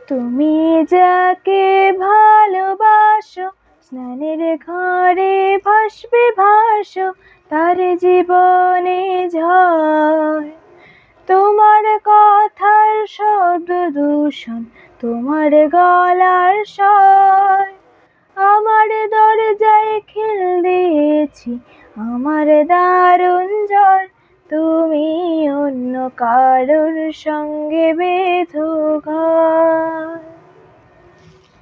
তুমি যাকে ভালোবাসো, স্নানের ঘরে ভাসবে ভাসো, তার জীবনে ঝড়। তোমার কথার শব্দ দূষণ, তোমার গলার স্বর। আমার দরজায় খিল দিয়েছি, আমার দারুণ ঝড়। তুমি অন্য কারোর সঙ্গে বেঁধো ঘর।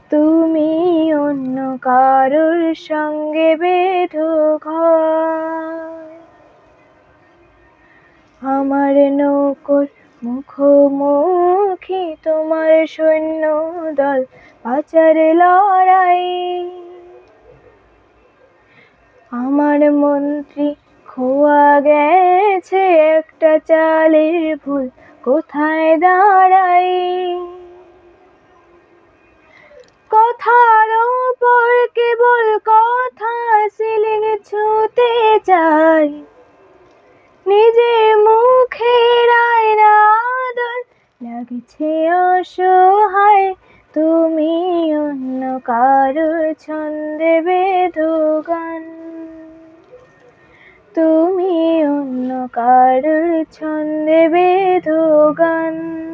তুমি অন্য কারোর সঙ্গে বেঁধো ঘর। আমার নৌকোর মুখোমুখি তোমার সৈন্য দল, পাচার লড়াই। আমার মন্ত্রী খোয়া গেছে একটা চালের ভুল, কোথায় দাঁড়াই। কথার ওপর কেবল কথা, সিলিং ছুঁতে চাই। নিজের মুখের আয়না আদর লাগছে অসহায়। তুমি অন্য কারোর ছন্দে বেঁধো গান। তুমি অন্য কারোর ছন্দে বেঁধো গান।